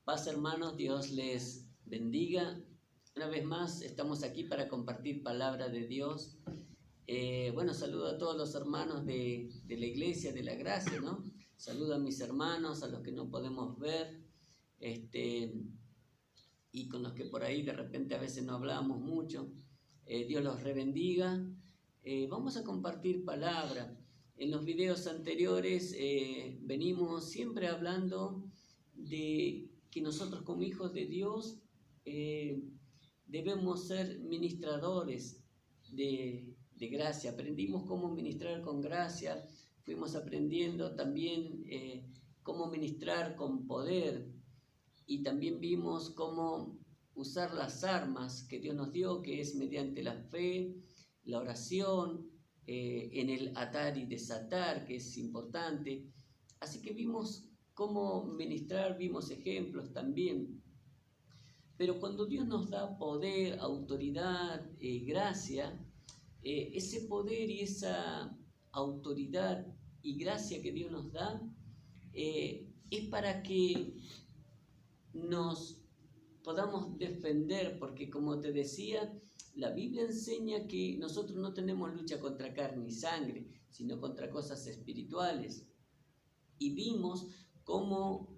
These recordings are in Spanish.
Paz, hermanos, Dios les bendiga. Una vez más estamos aquí para compartir palabra de Dios. Saludo a todos los hermanos de la iglesia, de la gracia, ¿no? Saludo a mis hermanos, a los que no podemos ver, y con los que por ahí de repente a veces no hablamos mucho. Dios los rebendiga. Vamos a compartir palabra. En los videos anteriores venimos siempre hablando de que nosotros como hijos de Dios debemos ser ministradores de gracia. Aprendimos cómo ministrar con gracia, fuimos aprendiendo también cómo ministrar con poder, y también vimos cómo usar las armas que Dios nos dio, que es mediante la fe, la oración, en el atar y desatar, que es importante. Así que vimos cómo ministrar, vimos ejemplos también. Pero cuando Dios nos da poder, autoridad, gracia, ese poder y esa autoridad y gracia que Dios nos da es para que nos podamos defender, porque como te decía, la Biblia enseña que nosotros no tenemos lucha contra carne y sangre, sino contra cosas espirituales. Y vimos cómo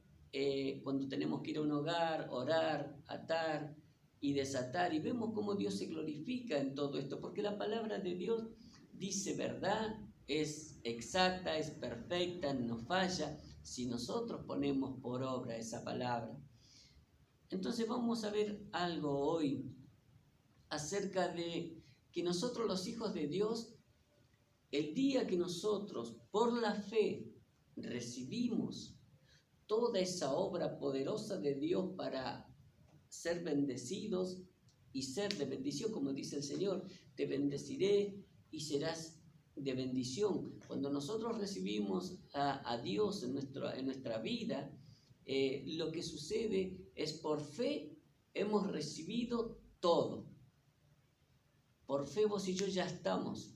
cuando tenemos que ir a un hogar, orar, atar y desatar, y vemos cómo Dios se glorifica en todo esto, porque la palabra de Dios dice verdad, es exacta, es perfecta, no falla, si nosotros ponemos por obra esa palabra. Entonces vamos a ver algo hoy acerca de que nosotros los hijos de Dios, el día que nosotros por la fe recibimos toda esa obra poderosa de Dios para ser bendecidos y ser de bendición, como dice el Señor, te bendeciré y serás de bendición. Cuando nosotros recibimos a Dios en nuestra vida, lo que sucede es por fe hemos recibido todo. Por fe vos y yo ya estamos.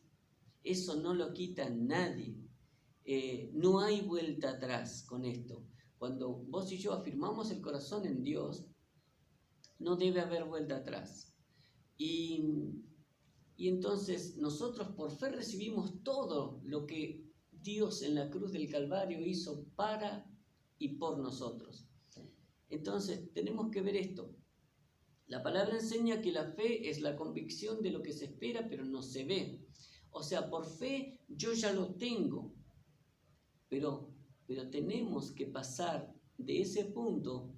Eso no lo quita nadie. No hay vuelta atrás con esto. Cuando vos y yo afirmamos el corazón en Dios, no debe haber vuelta atrás. Y entonces nosotros por fe recibimos todo lo que Dios en la cruz del Calvario hizo para y por nosotros. Entonces tenemos que ver esto. La palabra enseña que la fe es la convicción de lo que se espera pero no se ve. O sea, por fe yo ya lo tengo, pero tenemos que pasar de ese punto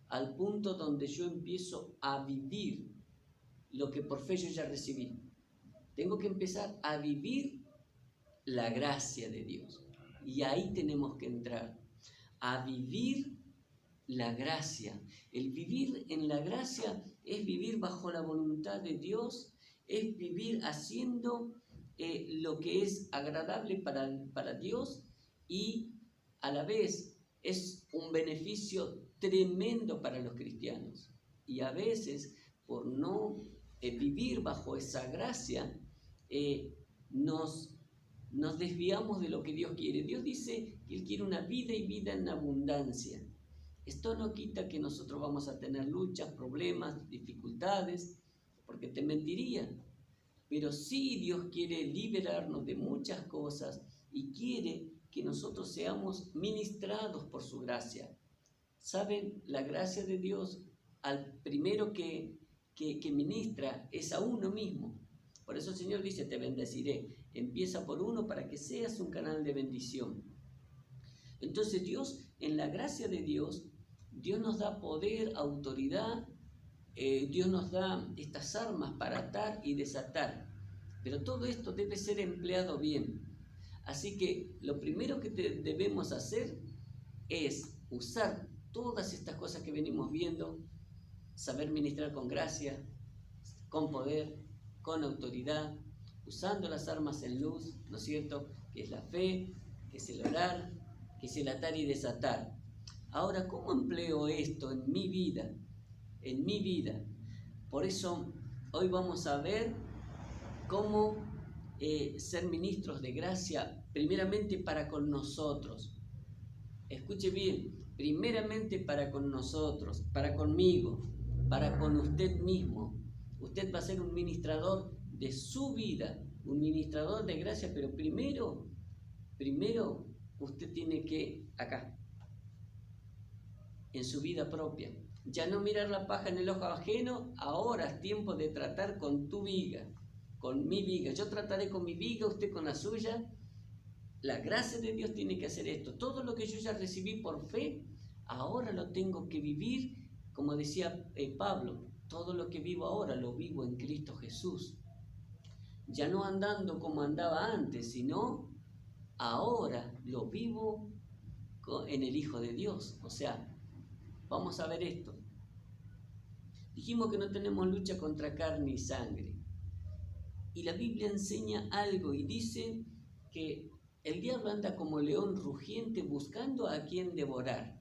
al punto donde yo empiezo a vivir lo que por fe yo ya recibí. Tengo que empezar a vivir la gracia de Dios. Y ahí tenemos que entrar, a vivir la gracia. El vivir en la gracia es vivir bajo la voluntad de Dios, es vivir haciendo lo que es agradable para Dios, y a la vez es un beneficio tremendo para los cristianos. Y a veces, por no vivir bajo esa gracia, nos desviamos de lo que Dios quiere. Dios dice que Él quiere una vida y vida en abundancia. Esto no quita que nosotros vamos a tener luchas, problemas, dificultades, porque te mentiría. Pero sí Dios quiere liberarnos de muchas cosas y quiere que nosotros seamos ministrados por su gracia. ¿Saben? La gracia de Dios al primero que ministra es a uno mismo. Por eso el Señor dice, te bendeciré. Empieza por uno para que seas un canal de bendición. Entonces Dios, en la gracia de Dios, Dios nos da poder, autoridad, Dios nos da estas armas para atar y desatar. Pero todo esto debe ser empleado bien. Así que lo primero que debemos hacer es usar todas estas cosas que venimos viendo, saber ministrar con gracia, con poder, con autoridad, usando las armas en luz, ¿no es cierto? Que es la fe, que es el orar, que es el atar y desatar. Ahora, ¿cómo empleo esto en mi vida? En mi vida. Por eso, hoy vamos a ver cómo ser ministros de gracia, primeramente para con nosotros. Escuche bien, primeramente para con nosotros, para conmigo, para con usted mismo. Usted va a ser un ministrador de su vida, un ministrador de gracia, pero primero usted tiene que, acá, en su vida propia, ya no mirar la paja en el ojo ajeno. Ahora es tiempo de tratar con tu viga, con mi viga. Yo trataré con mi viga, usted con la suya. La gracia de Dios tiene que hacer esto. Todo lo que yo ya recibí por fe, ahora lo tengo que vivir, como decía Pablo, todo lo que vivo ahora lo vivo en Cristo Jesús. Ya no andando como andaba antes, sino ahora lo vivo en el Hijo de Dios. O sea, vamos a ver esto. Dijimos que no tenemos lucha contra carne y sangre. Y la Biblia enseña algo y dice que el diablo anda como león rugiente buscando a quien devorar.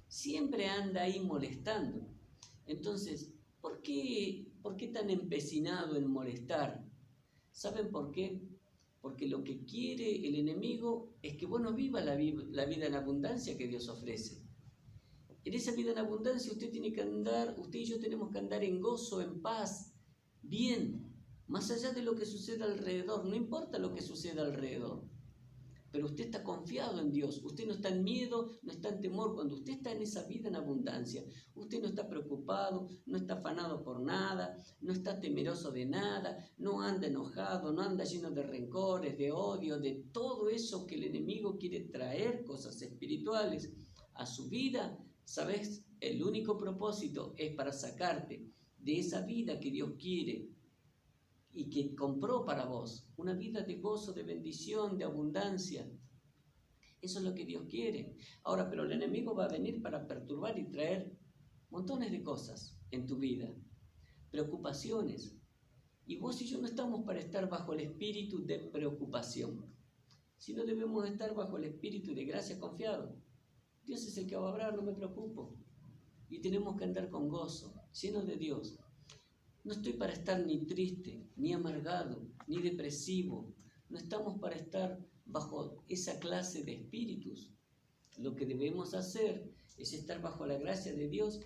Siempre anda ahí molestando. Entonces, ¿por qué tan empecinado en molestar? ¿Saben por qué? Porque lo que quiere el enemigo es que vos no vivas la vida en abundancia que Dios ofrece. En esa vida en abundancia usted y yo tenemos que andar en gozo, en paz, bien, más allá de lo que suceda alrededor. No importa lo que suceda alrededor, pero usted está confiado en Dios. Usted no está en miedo, no está en temor. Cuando usted está en esa vida en abundancia, usted no está preocupado, no está afanado por nada, no está temeroso de nada, no anda enojado, no anda lleno de rencores, de odio, de todo eso que el enemigo quiere traer, cosas espirituales, a su vida. ¿Sabes? El único propósito es para sacarte de esa vida que Dios quiere y que compró para vos, una vida de gozo, de bendición, de abundancia. Eso es lo que Dios quiere. Ahora, pero el enemigo va a venir para perturbar y traer montones de cosas en tu vida, preocupaciones. Y vos y yo no estamos para estar bajo el espíritu de preocupación, sino debemos estar bajo el espíritu de gracia confiado. Dios es el que va a obrar, no me preocupo. Y tenemos que andar con gozo, llenos de Dios. No estoy para estar ni triste, ni amargado, ni depresivo. No estamos para estar bajo esa clase de espíritus. Lo que debemos hacer es estar bajo la gracia de Dios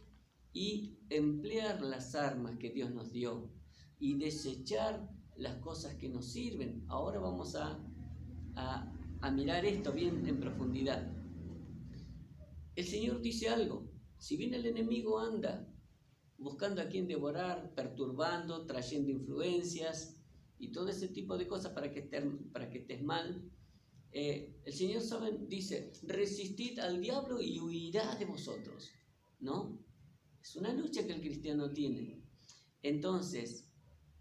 y emplear las armas que Dios nos dio y desechar las cosas que nos sirven. Ahora vamos a mirar esto bien en profundidad. El Señor dice algo. Si bien el enemigo anda buscando a quien devorar, perturbando, trayendo influencias y todo ese tipo de cosas para que estés mal, el Señor dice, resistid al diablo y huirá de vosotros, ¿no? Es una lucha que el cristiano tiene. Entonces,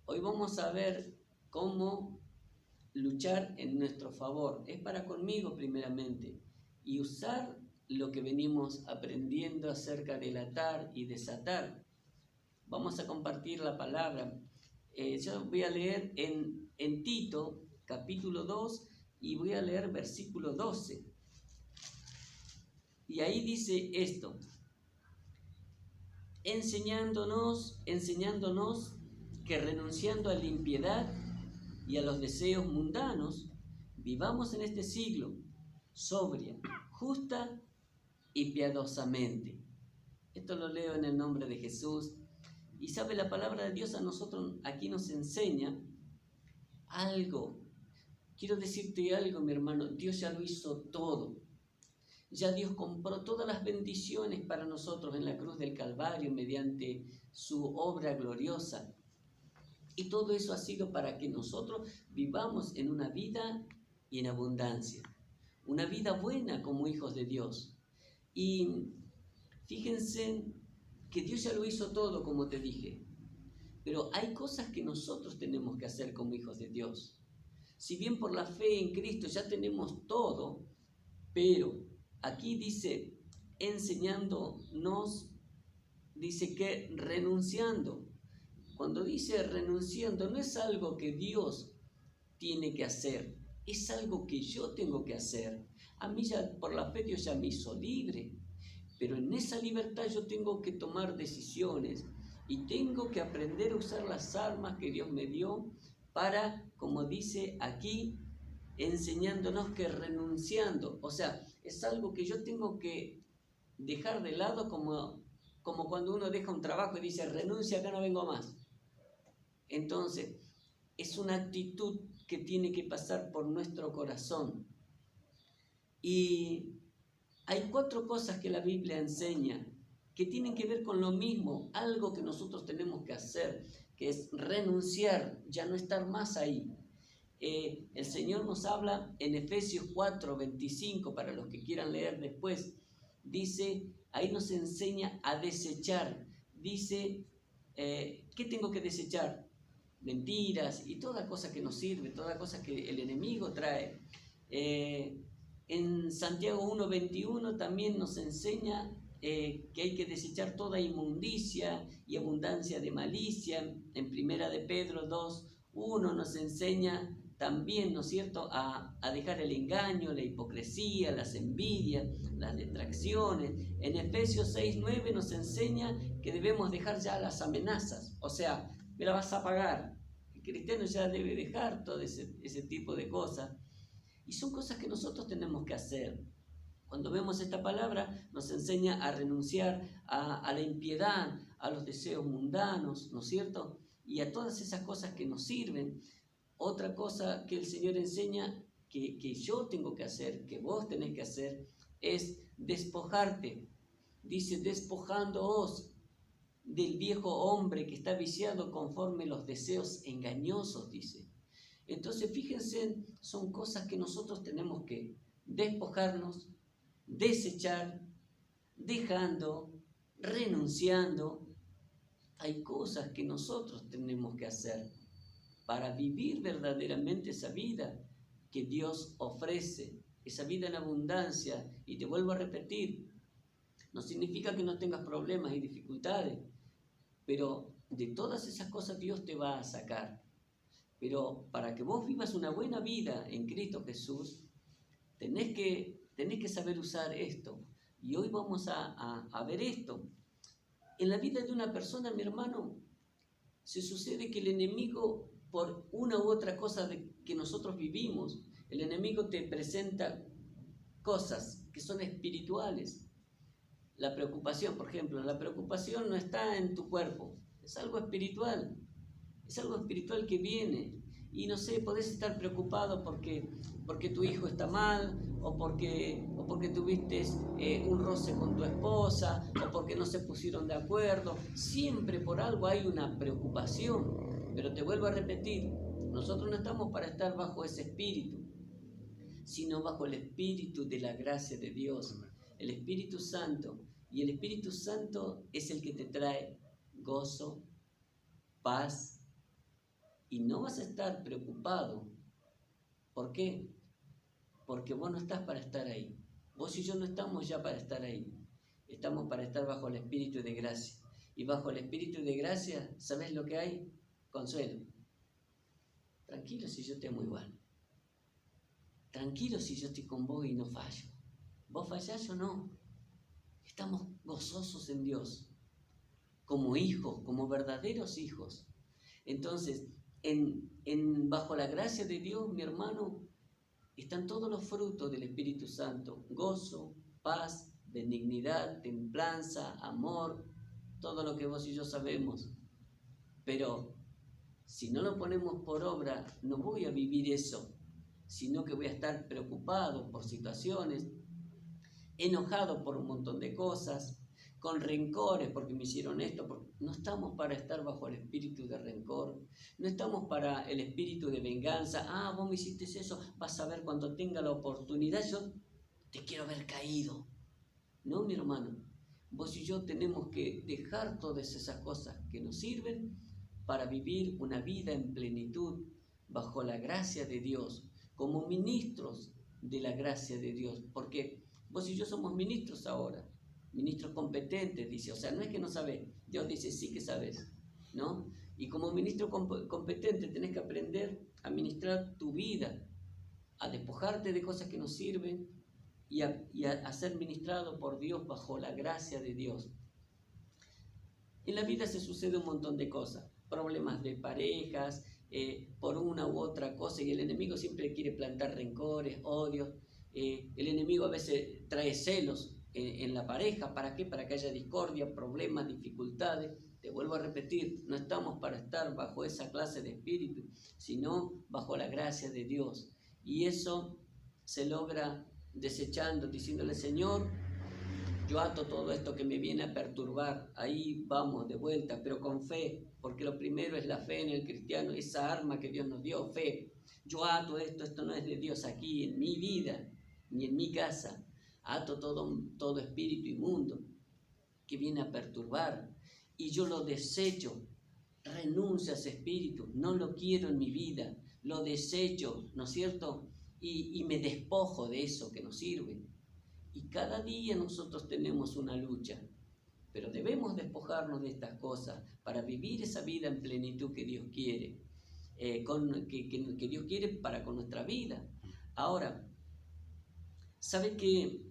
hoy vamos a ver cómo luchar en nuestro favor. Es para conmigo primeramente, y usar lo que venimos aprendiendo acerca del atar y desatar. Vamos a compartir la palabra. Yo voy a leer en Tito, capítulo 2, y voy a leer versículo 12. Y ahí dice esto: enseñándonos que renunciando a la impiedad y a los deseos mundanos, vivamos en este siglo sobria, justa y piadosamente. Esto lo leo en el nombre de Jesús. Y sabe, la palabra de Dios a nosotros aquí nos enseña algo. Quiero decirte algo, mi hermano. Dios ya lo hizo todo. Ya Dios compró todas las bendiciones para nosotros en la cruz del Calvario mediante su obra gloriosa. Y todo eso ha sido para que nosotros vivamos en una vida y en abundancia. Una vida buena como hijos de Dios. Y fíjense que Dios ya lo hizo todo, como te dije. Pero hay cosas que nosotros tenemos que hacer como hijos de Dios. Si bien por la fe en Cristo ya tenemos todo, pero aquí dice, enseñándonos, dice que renunciando. Cuando dice renunciando, no es algo que Dios tiene que hacer, es algo que yo tengo que hacer. A mí ya por la fe Dios ya me hizo libre, pero en esa libertad yo tengo que tomar decisiones y tengo que aprender a usar las armas que Dios me dio para, como dice aquí, enseñándonos que renunciando, o sea, es algo que yo tengo que dejar de lado como cuando uno deja un trabajo y dice, renuncia, acá no vengo más. Entonces, es una actitud que tiene que pasar por nuestro corazón. Y hay 4 cosas que la Biblia enseña que tienen que ver con lo mismo, algo que nosotros tenemos que hacer, que es renunciar, ya no estar más ahí. El Señor nos habla en Efesios 4:25, para los que quieran leer después, dice, ahí nos enseña a desechar, dice, ¿qué tengo que desechar? Mentiras y toda cosa que nos sirve, toda cosa que el enemigo trae. En Santiago 1:21 también nos enseña que hay que desechar toda inmundicia y abundancia de malicia. En Primera de Pedro 2:1 nos enseña también, ¿no es cierto?, a dejar el engaño, la hipocresía, las envidias, las detracciones. En Efesios 6:9 nos enseña que debemos dejar ya las amenazas, o sea, me la vas a pagar. El cristiano ya debe dejar todo ese tipo de cosas. Y son cosas que nosotros tenemos que hacer. Cuando vemos esta palabra, nos enseña a renunciar a la impiedad, a los deseos mundanos, ¿no es cierto? Y a todas esas cosas que nos sirven. Otra cosa que el Señor enseña que yo tengo que hacer, que vos tenés que hacer, es despojarte. Dice, despojándoos del viejo hombre que está viciado conforme los deseos engañosos, dice. Entonces, fíjense, son cosas que nosotros tenemos que despojarnos, desechar, dejando, renunciando. Hay cosas que nosotros tenemos que hacer para vivir verdaderamente esa vida que Dios ofrece, esa vida en abundancia. Y te vuelvo a repetir, no significa que no tengas problemas y dificultades, pero de todas esas cosas Dios te va a sacar. Pero para que vos vivas una buena vida en Cristo Jesús, tenés que saber usar esto. Y hoy vamos a ver esto. En la vida de una persona, mi hermano, se sucede que el enemigo, por una u otra cosa que nosotros vivimos, el enemigo te presenta cosas que son espirituales. La preocupación, por ejemplo, la preocupación no está en tu cuerpo, es algo espiritual. Es algo espiritual que viene. Y no sé, podés estar preocupado porque tu hijo está mal, o porque tuviste un roce con tu esposa, o porque no se pusieron de acuerdo. Siempre por algo hay una preocupación. Pero te vuelvo a repetir, nosotros no estamos para estar bajo ese espíritu, sino bajo el espíritu de la gracia de Dios, el Espíritu Santo. Y el Espíritu Santo es el que te trae gozo, paz, y no vas a estar preocupado. ¿Por qué? Porque vos no estás para estar ahí. Vos y yo no estamos ya para estar ahí. Estamos para estar bajo el Espíritu de gracia. Y bajo el Espíritu de gracia, ¿sabés lo que hay? Consuelo. Tranquilo si yo te amo igual. Tranquilo si yo estoy con vos y no fallo. ¿Vos fallás o no? Estamos gozosos en Dios. Como hijos, como verdaderos hijos. Entonces, bajo la gracia de Dios, mi hermano, están todos los frutos del Espíritu Santo: gozo, paz, benignidad, templanza, amor, todo lo que vos y yo sabemos. Pero si no lo ponemos por obra, no voy a vivir eso, sino que voy a estar preocupado por situaciones, enojado por un montón de cosas, con rencores porque me hicieron esto. No estamos para estar bajo el espíritu de rencor, no estamos para el espíritu de venganza. Vos me hiciste eso, vas a ver cuando tenga la oportunidad, yo te quiero ver caído. No, mi hermano, vos y yo tenemos que dejar todas esas cosas que nos sirven para vivir una vida en plenitud bajo la gracia de Dios, como ministros de la gracia de Dios, porque vos y yo somos ministros ahora. Ministros competentes, dice. O sea, no es que no sabés. Dios dice, sí que sabés, ¿no? Y como ministro competente tenés que aprender a administrar tu vida, a despojarte de cosas que no sirven y a ser ministrado por Dios bajo la gracia de Dios. En la vida se sucede un montón de cosas. Problemas de parejas, por una u otra cosa, y el enemigo siempre quiere plantar rencores, odios. El enemigo a veces trae celos. en la pareja. ¿Para qué? Para que haya discordia, problemas, dificultades. Te vuelvo a repetir, no estamos para estar bajo esa clase de espíritu, sino bajo la gracia de Dios. Y eso se logra desechando, diciéndole: Señor, yo ato todo esto que me viene a perturbar. Ahí vamos de vuelta, pero con fe, porque lo primero es la fe en el cristiano, esa arma que Dios nos dio, fe. Yo ato esto no es de Dios aquí, en mi vida, ni en mi casa. Ato todo espíritu inmundo que viene a perturbar, y yo lo desecho. Renuncio a ese espíritu, no lo quiero en mi vida, lo desecho, ¿no es cierto? Y me despojo de eso que nos sirve. Y cada día nosotros tenemos una lucha, pero debemos despojarnos de estas cosas para vivir esa vida en plenitud que Dios quiere, que Dios quiere para con nuestra vida. Ahora, ¿sabe que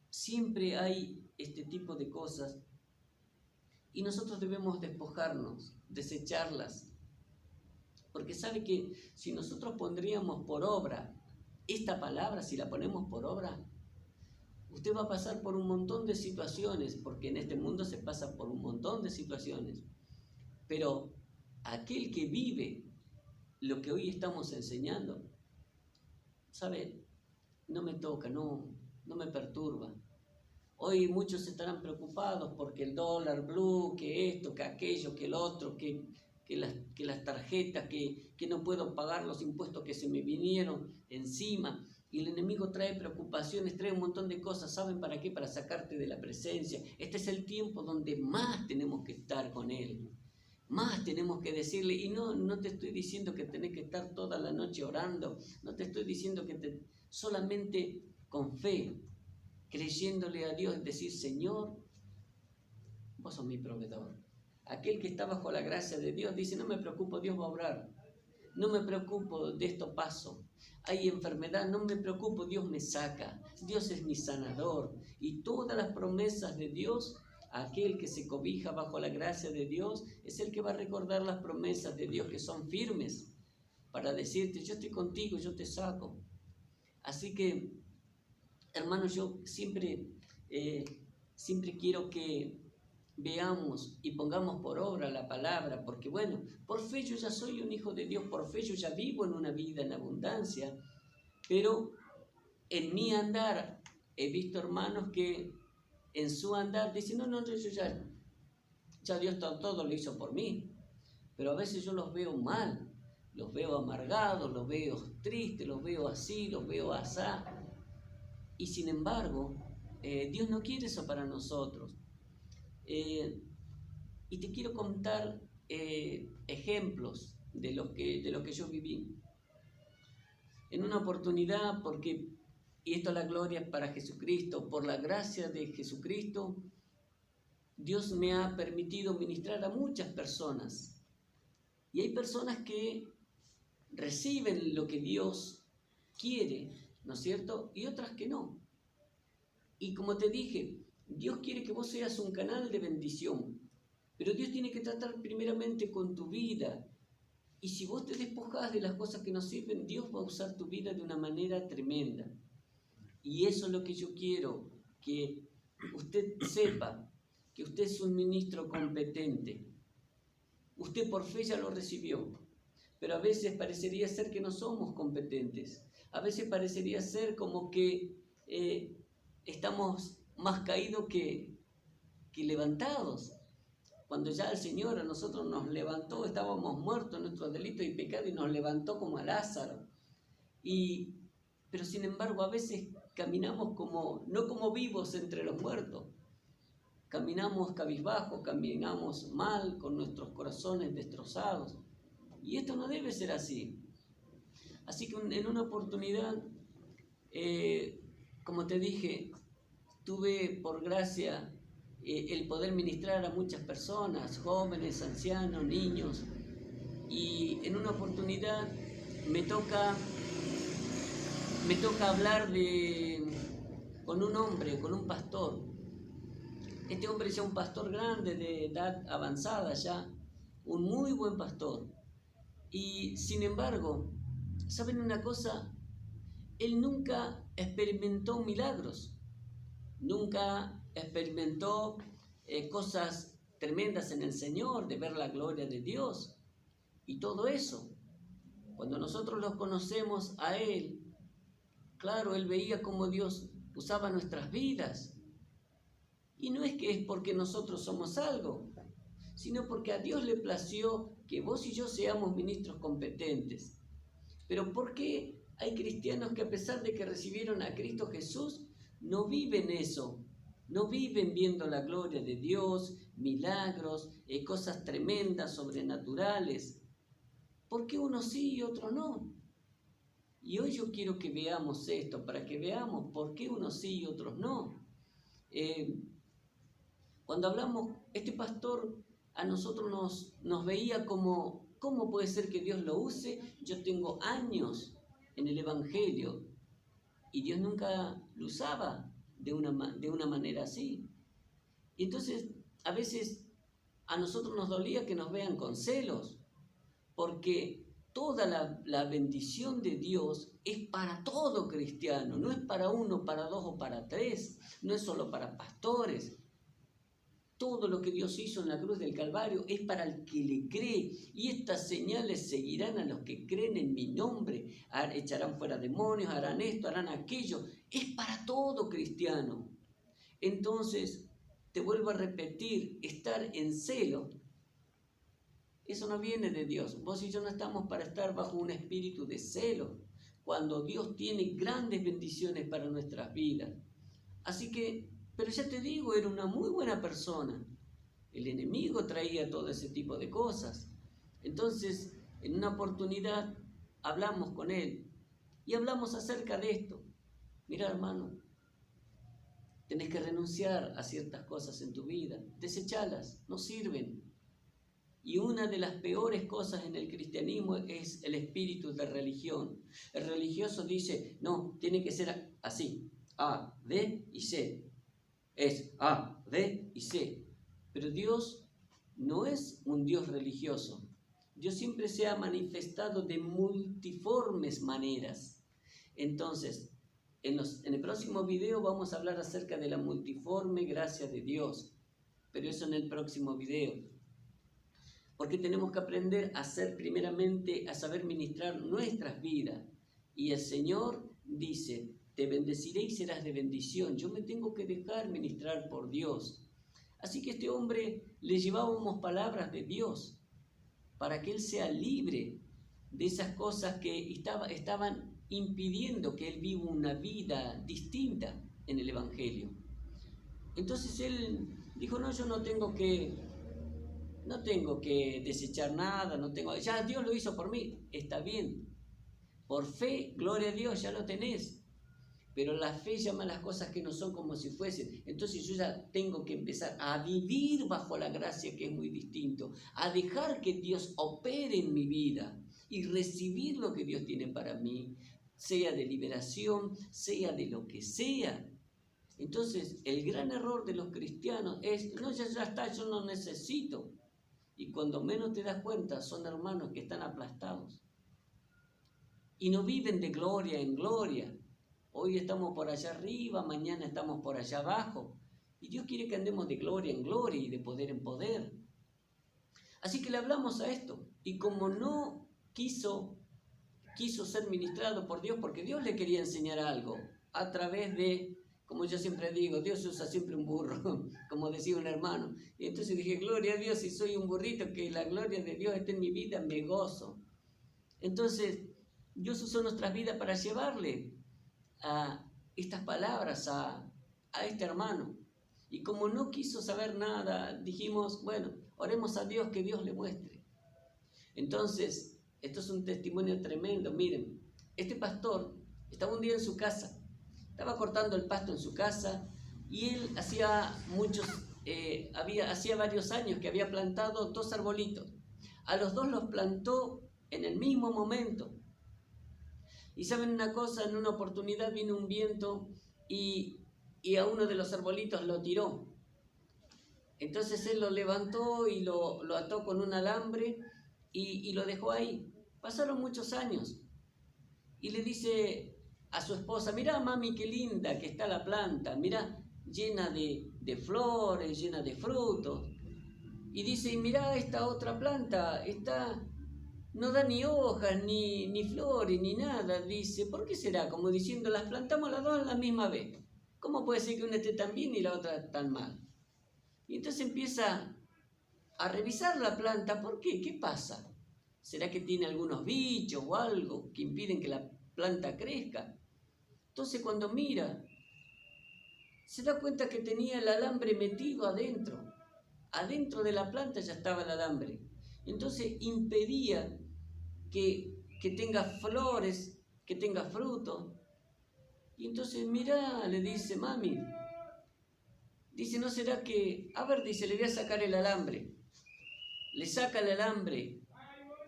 siempre hay este tipo de cosas y nosotros debemos despojarnos, desecharlas? Porque sabe que si nosotros pondríamos por obra esta palabra, si la ponemos por obra, usted va a pasar por un montón de situaciones, porque en este mundo se pasa por un montón de situaciones. Pero aquel que vive lo que hoy estamos enseñando, ¿sabe? No me toca, no me perturba. Hoy muchos estarán preocupados porque el dólar blue, que esto, que aquello, que el otro, que las tarjetas, que no puedo pagar los impuestos que se me vinieron encima. Y el enemigo trae preocupaciones, trae un montón de cosas. ¿Saben para qué? Para sacarte de la presencia. Este es el tiempo donde más tenemos que estar con Él. Más tenemos que decirle. Y no te estoy diciendo que tenés que estar toda la noche orando. No te estoy diciendo que solamente con fe, creyéndole a Dios, decir: Señor, vos sos mi proveedor. Aquel que está bajo la gracia de Dios dice: no me preocupo, Dios va a obrar. No me preocupo, de esto paso. Hay enfermedad, no me preocupo, Dios me saca. Dios es mi sanador. Y todas las promesas de Dios, aquel que se cobija bajo la gracia de Dios, es el que va a recordar las promesas de Dios que son firmes, para decirte: yo estoy contigo, yo te saco. Así que, hermanos, yo siempre quiero que veamos y pongamos por obra la palabra, porque bueno, por fe yo ya soy un hijo de Dios, por fe yo ya vivo en una vida en abundancia, pero en mi andar he visto hermanos que en su andar dicen: no, yo ya Dios todo lo hizo por mí, pero a veces yo los veo mal, los veo amargados, los veo tristes, los veo así, los veo asá, y sin embargo Dios no quiere eso para nosotros. Y te quiero contar ejemplos de lo que yo viví. En una oportunidad, y esto la gloria es para Jesucristo, por la gracia de Jesucristo, Dios me ha permitido ministrar a muchas personas. Y hay personas que reciben lo que Dios quiere, ¿no es cierto? Y otras que no. Y como te dije, Dios quiere que vos seas un canal de bendición, pero Dios tiene que tratar primeramente con tu vida. Y si vos te despojás de las cosas que no sirven, Dios va a usar tu vida de una manera tremenda. Y eso es lo que yo quiero, que usted sepa, que usted es un ministro competente. Usted por fe ya lo recibió, pero a veces parecería ser que no somos competentes. A veces parecería ser como que estamos más caídos que levantados. Cuando ya el Señor a nosotros nos levantó, estábamos muertos en nuestros delitos y pecados, y nos levantó como a Lázaro. Pero sin embargo a veces caminamos no como vivos entre los muertos. Caminamos cabizbajos, caminamos mal, con nuestros corazones destrozados. Y esto no debe ser así. Así que en una oportunidad, como te dije, tuve por gracia el poder ministrar a muchas personas, jóvenes, ancianos, niños. Y en una oportunidad me toca hablar con un hombre, con un pastor. Este hombre es ya un pastor grande, de edad avanzada ya, un muy buen pastor. Y sin embargo, ¿saben una cosa? Él nunca experimentó milagros. nunca experimentó cosas tremendas en el Señor, de ver la gloria de Dios y todo eso. Cuando nosotros los conocemos a Él, claro, Él veía cómo Dios usaba nuestras vidas. Y no es que es porque nosotros somos algo, sino porque a Dios le plació que vos y yo seamos ministros competentes. Pero ¿por qué hay cristianos que a pesar de que recibieron a Cristo Jesús, no viven eso? No viven viendo la gloria de Dios, milagros, cosas tremendas, sobrenaturales. ¿Por qué unos sí y otros no? Y hoy yo quiero que veamos esto, para que veamos por qué unos sí y otros no. Cuando hablamos, este pastor a nosotros nos veía como, ¿cómo puede ser que Dios lo use? Yo tengo años en el Evangelio y Dios nunca lo usaba de una manera así. Y entonces, a veces a nosotros nos dolía que nos vean con celos, porque toda la bendición de Dios es para todo cristiano, no es para uno, para dos o para tres, no es solo para pastores. Todo lo que Dios hizo en la cruz del Calvario es para el que le cree, y estas señales seguirán a los que creen en mi nombre, echarán fuera demonios, harán esto, harán aquello, es para todo cristiano. Entonces, te vuelvo a repetir, estar en celo, eso no viene de Dios. Vos y yo no estamos para estar bajo un espíritu de celo, cuando Dios tiene grandes bendiciones para nuestras vidas. Así que, pero ya te digo, era una muy buena persona. El enemigo traía todo ese tipo de cosas. Entonces, en una oportunidad, hablamos con él y hablamos acerca de esto. Mira, hermano, tenés que renunciar a ciertas cosas en tu vida, desechalas, no sirven. Y una de las peores cosas en el cristianismo es el espíritu de religión. El religioso dice, no, tiene que ser así, A, B y C. Es A, B y C. Pero Dios no es un Dios religioso. Dios siempre se ha manifestado de multiformes maneras. Entonces, en el próximo video vamos a hablar acerca de la multiforme gracia de Dios. Pero eso en el próximo video. Porque tenemos que aprender a primeramente, a saber ministrar nuestras vidas. Y el Señor dice, te bendeciré y serás de bendición. Yo me tengo que dejar ministrar por Dios. Así que a este hombre le llevábamos palabras de Dios para que él sea libre de esas cosas que estaban impidiendo que él viva una vida distinta en el Evangelio. Entonces él dijo, no, yo no tengo que desechar nada, ya Dios lo hizo por mí, está bien. Por fe, gloria a Dios, ya lo tenés. Pero la fe llama a las cosas que no son como si fuesen. Entonces yo ya tengo que empezar a vivir bajo la gracia, que es muy distinto. A dejar que Dios opere en mi vida y recibir lo que Dios tiene para mí, sea de liberación, sea de lo que sea. Entonces el gran error de los cristianos es, no, ya está, yo no necesito. Y cuando menos te das cuenta, son hermanos que están aplastados. Y no viven de gloria en gloria. Hoy estamos por allá arriba, mañana estamos por allá abajo. Y Dios quiere que andemos de gloria en gloria y de poder en poder. Así que le hablamos a esto. Y como no quiso ser ministrado por Dios, porque Dios le quería enseñar algo, a través de, como yo siempre digo, Dios usa siempre un burro, como decía un hermano. Y entonces dije, gloria a Dios, si soy un burrito, que la gloria de Dios esté en mi vida, me gozo. Entonces, Dios usó nuestras vidas para llevarle a estas palabras a este hermano. Y como no quiso saber nada, dijimos, bueno, oremos a Dios, que Dios le muestre. Entonces, esto es un testimonio tremendo. Miren, este pastor estaba un día en su casa, estaba cortando el pasto en su casa, y él hacía varios años que había plantado 2 arbolitos. A los 2 los plantó en el mismo momento. Y saben una cosa, en una oportunidad vino un viento y a uno de los arbolitos lo tiró. Entonces él lo levantó y lo ató con un alambre y lo dejó ahí. Pasaron muchos años y le dice a su esposa, mirá mami, qué linda que está la planta, mirá, llena de flores, llena de frutos. Y dice, mirá esta otra planta, no da ni hojas, ni flores, ni nada. Dice, ¿por qué será? Como diciendo, las plantamos las dos a la misma vez. ¿Cómo puede ser que una esté tan bien y la otra tan mal? Y entonces empieza a revisar la planta. ¿Por qué? ¿Qué pasa? ¿Será que tiene algunos bichos o algo que impiden que la planta crezca? Entonces cuando mira, se da cuenta que tenía el alambre metido adentro. Adentro de la planta ya estaba el alambre. Entonces impedía que tenga flores, que tenga frutos. Y entonces mira, le dice, mami, dice, ¿no será que, a ver, dice, le voy a sacar el alambre? Le saca el alambre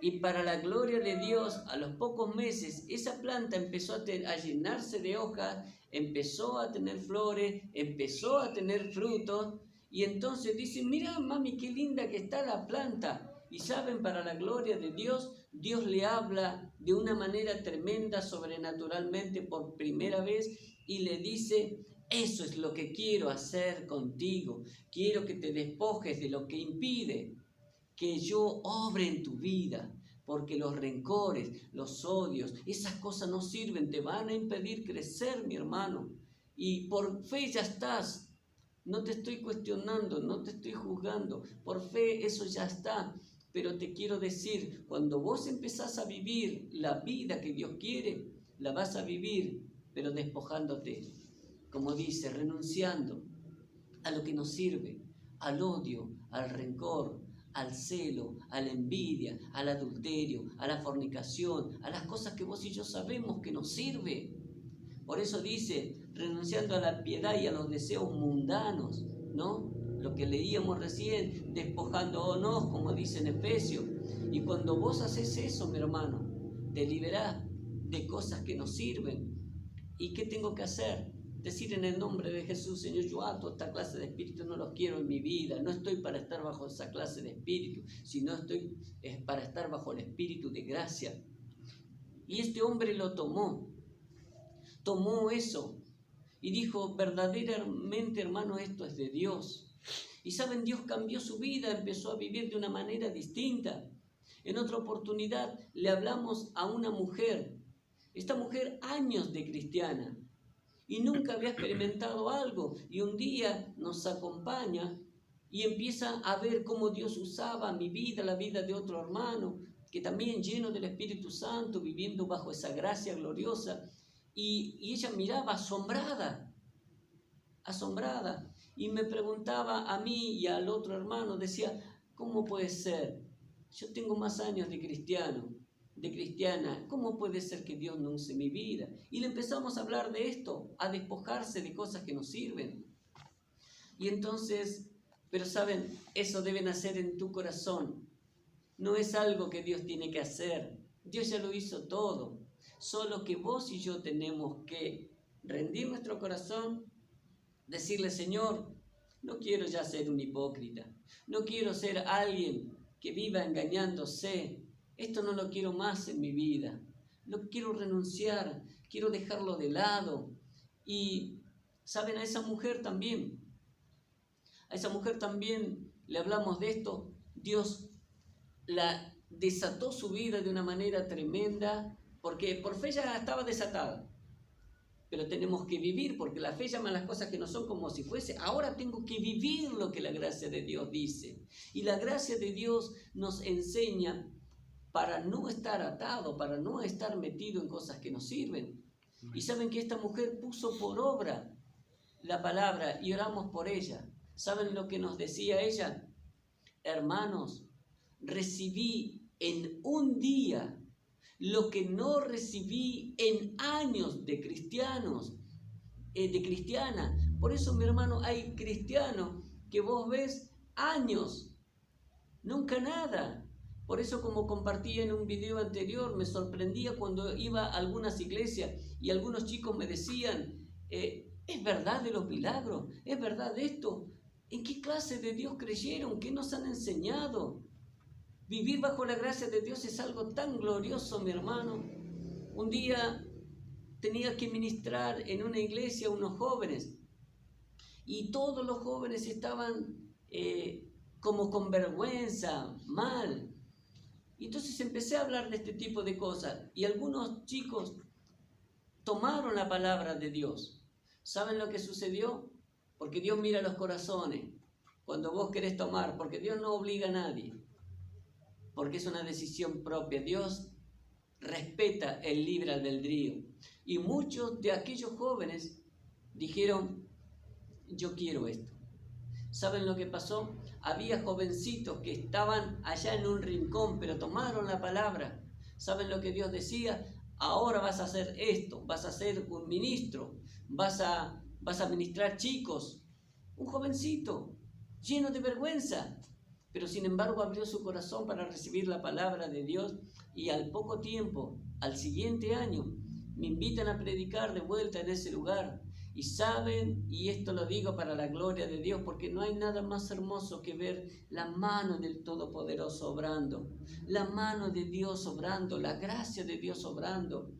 y para la gloria de Dios, a los pocos meses, esa planta empezó a llenarse de hojas, empezó a tener flores, empezó a tener frutos. Y entonces dicen, mira mami, qué linda que está la planta. Y saben, para la gloria de Dios, Dios le habla de una manera tremenda, sobrenaturalmente, por primera vez, y le dice, eso es lo que quiero hacer contigo. Quiero que te despojes de lo que impide que yo obre en tu vida. Porque los rencores, los odios, esas cosas no sirven, te van a impedir crecer, mi hermano. Y por fe ya estás. No te estoy cuestionando, no te estoy juzgando. Por fe eso ya está. Pero te quiero decir, cuando vos empezás a vivir la vida que Dios quiere, la vas a vivir, pero despojándote. Como dice, renunciando a lo que nos sirve, al odio, al rencor, al celo, a la envidia, al adulterio, a la fornicación, a las cosas que vos y yo sabemos que nos sirve. Por eso dice, renunciando a la piedad y a los deseos mundanos, ¿no? Lo que leíamos recién, despojándonos, como dice en Efesios. Y cuando vos haces eso, mi hermano, te liberás de cosas que no sirven. ¿Y qué tengo que hacer? Decir en el nombre de Jesús, Señor, yo ato esta clase de espíritu, no los quiero en mi vida. No estoy para estar bajo esa clase de espíritu, sino estoy para estar bajo el espíritu de gracia. Y este hombre lo tomó eso y dijo, verdaderamente, hermano, esto es de Dios. Y saben, Dios cambió su vida, empezó a vivir de una manera distinta. En otra oportunidad le hablamos a una mujer, esta mujer años de cristiana, y nunca había experimentado algo, y un día nos acompaña y empieza a ver cómo Dios usaba mi vida, la vida de otro hermano, que también lleno del Espíritu Santo, viviendo bajo esa gracia gloriosa. Y ella miraba asombrada, y me preguntaba a mí y al otro hermano, decía, ¿cómo puede ser? Yo tengo más años de cristiana, ¿cómo puede ser que Dios no use mi vida? Y le empezamos a hablar de esto, a despojarse de cosas que nos sirven. Y entonces, pero saben, eso debe nacer en tu corazón. No es algo que Dios tiene que hacer. Dios ya lo hizo todo. Solo que vos y yo tenemos que rendir nuestro corazón, decirle, Señor, no quiero ya ser un hipócrita, no quiero ser alguien que viva engañándose, esto no lo quiero más en mi vida, no quiero renunciar, quiero dejarlo de lado. Y, ¿saben? A esa mujer también le hablamos de esto. Dios la desató su vida de una manera tremenda, porque por fe ya estaba desatada. Pero tenemos que vivir, porque la fe llama a las cosas que no son como si fuese. Ahora tengo que vivir lo que la gracia de Dios dice. Y la gracia de Dios nos enseña para no estar atado, para no estar metido en cosas que nos sirven. Y saben que esta mujer puso por obra la palabra y oramos por ella. ¿Saben lo que nos decía ella? Hermanos, recibí en un día lo que no recibí en años de cristianos, de cristiana. Por eso, mi hermano, hay cristianos que vos ves años, nunca nada. Por eso, como compartí en un video anterior, me sorprendía cuando iba a algunas iglesias y algunos chicos me decían, ¿es verdad de los milagros? ¿Es verdad de esto? ¿En qué clase de Dios creyeron? ¿Qué nos han enseñado? Vivir bajo la gracia de Dios es algo tan glorioso, mi hermano. Un día tenía que ministrar en una iglesia a unos jóvenes y todos los jóvenes estaban como con vergüenza, mal. Y entonces empecé a hablar de este tipo de cosas y algunos chicos tomaron la palabra de Dios. ¿Saben lo que sucedió? Porque Dios mira los corazones cuando vos querés tomar, porque Dios no obliga a nadie, porque es una decisión propia. Dios respeta el libre albedrío. Y muchos de aquellos jóvenes dijeron, yo quiero esto. ¿Saben lo que pasó? Había jovencitos que estaban allá en un rincón, pero tomaron la palabra. ¿Saben lo que Dios decía? Ahora vas a hacer esto, vas a ser un ministro, vas a ministrar chicos. Un jovencito lleno de vergüenza, pero sin embargo abrió su corazón para recibir la palabra de Dios, y al poco tiempo, al siguiente año, me invitan a predicar de vuelta en ese lugar. Y saben, y esto lo digo para la gloria de Dios, porque no hay nada más hermoso que ver la mano del Todopoderoso obrando, la mano de Dios obrando, la gracia de Dios obrando.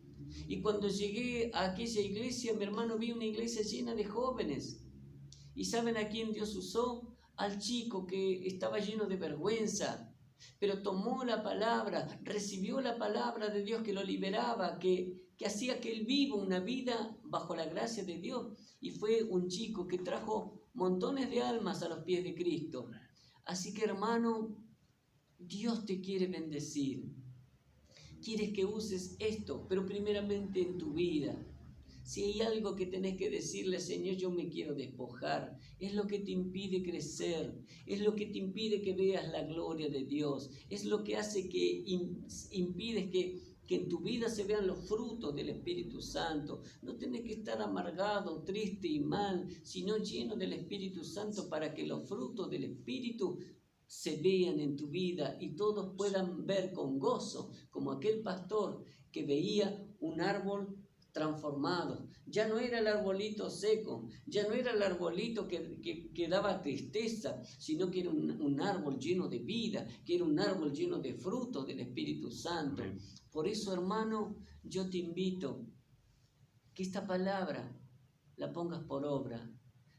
Y cuando llegué a aquella iglesia, mi hermano, vi una iglesia llena de jóvenes. ¿Y saben a quién Dios usó? Al chico que estaba lleno de vergüenza, pero tomó la palabra, recibió la palabra de Dios que lo liberaba, que hacía que él viva una vida bajo la gracia de Dios. Y fue un chico que trajo montones de almas a los pies de Cristo. Así que, hermano, Dios te quiere bendecir. Quieres que uses esto, pero primeramente en tu vida. Si hay algo que tenés que decirle, Señor, yo me quiero despojar, es lo que te impide crecer, es lo que te impide que veas la gloria de Dios, es lo que hace que impides que en tu vida se vean los frutos del Espíritu Santo. No tenés que estar amargado, triste y mal, sino lleno del Espíritu Santo para que los frutos del Espíritu se vean en tu vida y todos puedan ver con gozo, como aquel pastor que veía un árbol transformado. Ya no era el arbolito seco, ya no era el arbolito que daba tristeza, sino que era un árbol lleno de vida, que era un árbol lleno de frutos del Espíritu Santo. Por eso, hermano, yo te invito que esta palabra la pongas por obra.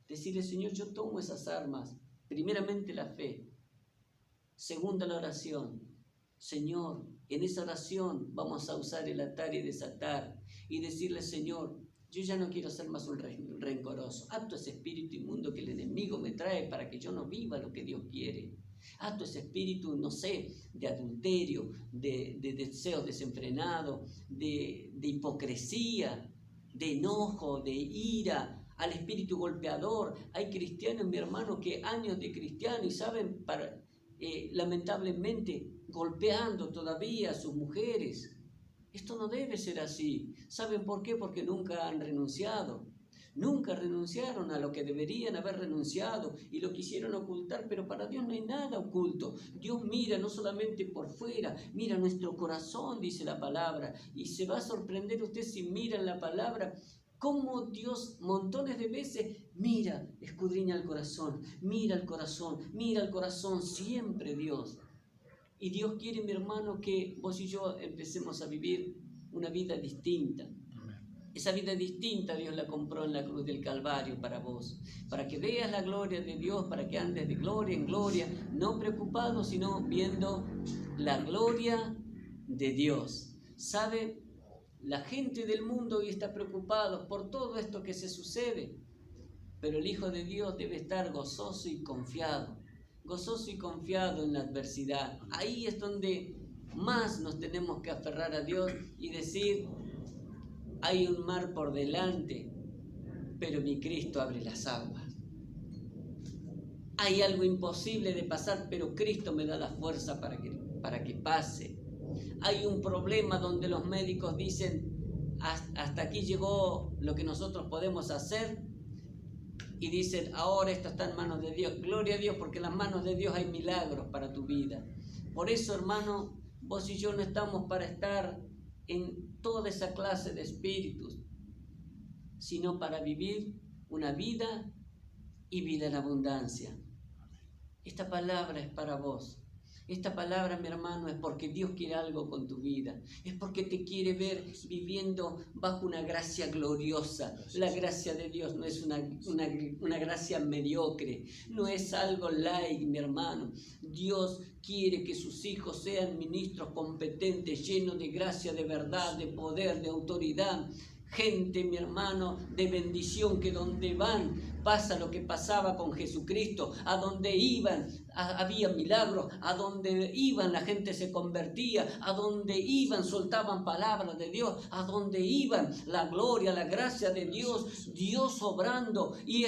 Decirle, Señor, yo tomo esas armas. Primeramente la fe. Segunda, la oración. Señor, en esa oración vamos a usar el atar y desatar y decirle, Señor, yo ya no quiero ser más un rencoroso. Ato ese espíritu inmundo que el enemigo me trae para que yo no viva lo que Dios quiere. Ato ese espíritu, no sé, de adulterio, de deseo desenfrenado, de hipocresía, de enojo, de ira, al espíritu golpeador. Hay cristianos, mi hermano, que años de cristiano y saben, lamentablemente, golpeando todavía a sus mujeres. Esto no debe ser así. ¿Saben por qué? Porque nunca han renunciado. Nunca renunciaron a lo que deberían haber renunciado y lo quisieron ocultar, pero para Dios no hay nada oculto. Dios mira no solamente por fuera, mira nuestro corazón, dice la palabra, y se va a sorprender usted si mira en la palabra cómo Dios montones de veces mira, escudriña el corazón, mira el corazón, mira el corazón, siempre Dios. Y Dios quiere, mi hermano, que vos y yo empecemos a vivir una vida distinta. Esa vida distinta Dios la compró en la cruz del Calvario para vos, para que veas la gloria de Dios, para que andes de gloria en gloria, no preocupado, sino viendo la gloria de Dios. ¿Sabe? La gente del mundo hoy está preocupada por todo esto que se sucede, pero el Hijo de Dios debe estar gozoso y confiado en la adversidad. Ahí es donde más nos tenemos que aferrar a Dios y decir, hay un mar por delante, pero mi Cristo abre las aguas. Hay algo imposible de pasar, pero Cristo me da la fuerza para que pase. Hay un problema donde los médicos dicen, hasta aquí llegó lo que nosotros podemos hacer, y dicen, ahora esto está en manos de Dios. Gloria a Dios, porque en las manos de Dios hay milagros para tu vida. Por eso, hermano, vos y yo no estamos para estar en toda esa clase de espíritus, sino para vivir una vida y vida en abundancia. Esta palabra es para vos. Esta palabra, mi hermano, es porque Dios quiere algo con tu vida. Es porque te quiere ver viviendo bajo una gracia gloriosa. La gracia de Dios no es una gracia mediocre. No es algo light, mi hermano. Dios quiere que sus hijos sean ministros competentes, llenos de gracia, de verdad, de poder, de autoridad. Gente, mi hermano, de bendición, que donde van pasa lo que pasaba con Jesucristo. A donde iban había milagros, a donde iban la gente se convertía, a donde iban soltaban palabras de Dios, a donde iban la gloria, la gracia de Dios, Dios obrando. Y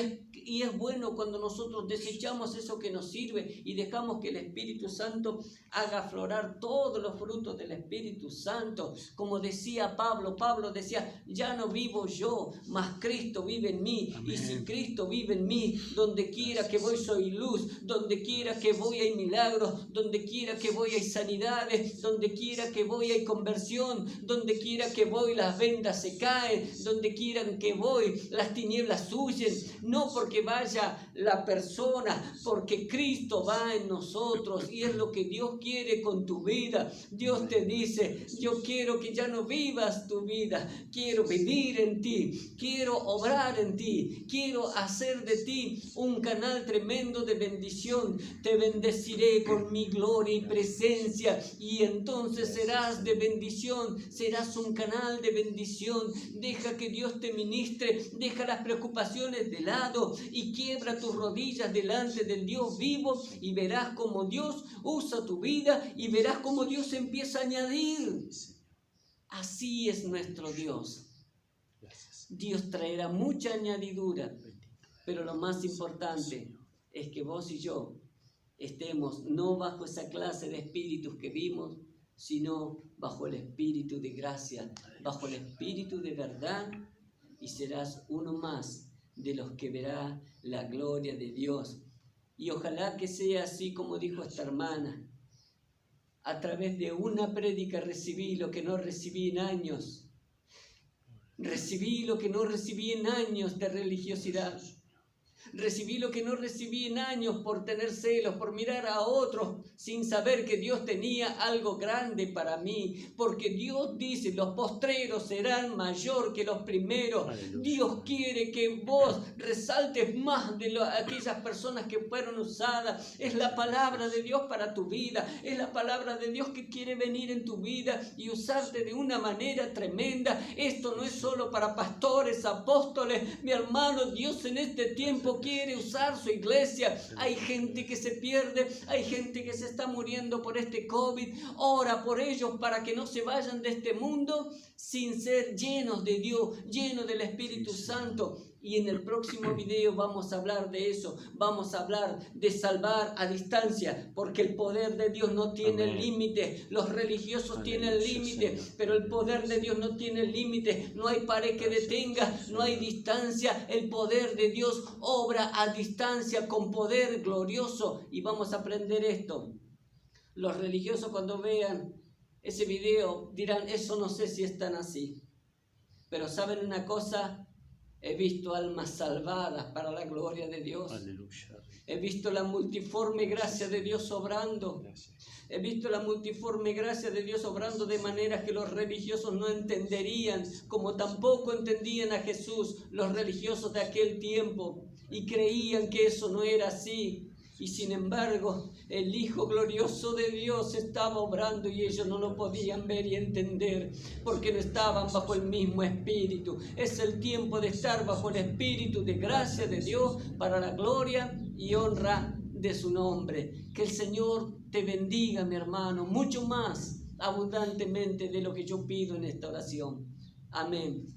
es bueno cuando nosotros desechamos eso que nos sirve y dejamos que el Espíritu Santo haga aflorar todos los frutos del Espíritu Santo. Como decía Pablo decía, ya no vivo yo, mas Cristo vive en mí. Amén. Y si Cristo vive en mí, donde quiera que voy soy luz, donde quiera que voy hay milagros, donde quiera que voy hay sanidades, donde quiera que voy hay conversión, donde quiera que voy las vendas se caen, donde quiera que voy las tinieblas huyen. No porque vaya la persona, porque Cristo va en nosotros, y es lo que Dios quiere con tu vida. Dios te dice, yo quiero que ya no vivas tu vida, quiero vivir en ti, quiero obrar en ti, quiero hacer de ti un canal tremendo de bendición. Te bendeciré con mi gloria y presencia, y entonces serás de bendición, serás un canal de bendición. Deja que Dios te ministre, deja las preocupaciones de lado y quiebra tus rodillas delante del Dios vivo, y verás cómo Dios usa tu vida y verás cómo Dios empieza a añadir. Así es nuestro Dios. Dios traerá mucha añadidura, pero lo más importante es que vos y yo estemos no bajo esa clase de espíritus que vimos, sino bajo el espíritu de gracia, bajo el espíritu de verdad, y serás uno más de los que verá la gloria de Dios. Y ojalá que sea así como dijo esta hermana. A través de una prédica recibí lo que no recibí en años. Recibí lo que no recibí en años de religiosidad. Recibí lo que no recibí en años por tener celos, por mirar a otros sin saber que Dios tenía algo grande para mí. Porque Dios dice, los postreros serán mayor que los primeros. Aleluya. Dios quiere que vos resaltes más de aquellas personas que fueron usadas. Es la palabra de Dios para tu vida. Es la palabra de Dios que quiere venir en tu vida y usarte de una manera tremenda. Esto no es solo para pastores, apóstoles. Mi hermano, Dios en este tiempo quiere usar su iglesia. Hay gente que se pierde, hay gente que se está muriendo por este COVID. Ora por ellos para que no se vayan de este mundo sin ser llenos de Dios, llenos del Espíritu Santo. Y en el próximo video vamos a hablar de eso. Vamos a hablar de salvar a distancia, porque el poder de Dios no tiene límite. Los religiosos tienen límite, pero el poder de Dios no tiene límite. No hay pared que detenga, no hay distancia. El poder de Dios obra a distancia con poder glorioso. Y vamos a aprender esto. Los religiosos, cuando vean ese video, dirán, eso no sé si es tan así. Pero ¿saben una cosa? He visto almas salvadas para la gloria de Dios. Aleluya. He visto la multiforme gracia de Dios obrando. He visto la multiforme gracia de Dios obrando de manera que los religiosos no entenderían, como tampoco entendían a Jesús los religiosos de aquel tiempo, y creían que eso no era así. Y sin embargo, el Hijo glorioso de Dios estaba obrando y ellos no lo podían ver y entender, porque no estaban bajo el mismo espíritu. Es el tiempo de estar bajo el espíritu de gracia de Dios para la gloria y honra de su nombre. Que el Señor te bendiga, mi hermano, mucho más abundantemente de lo que yo pido en esta oración. Amén.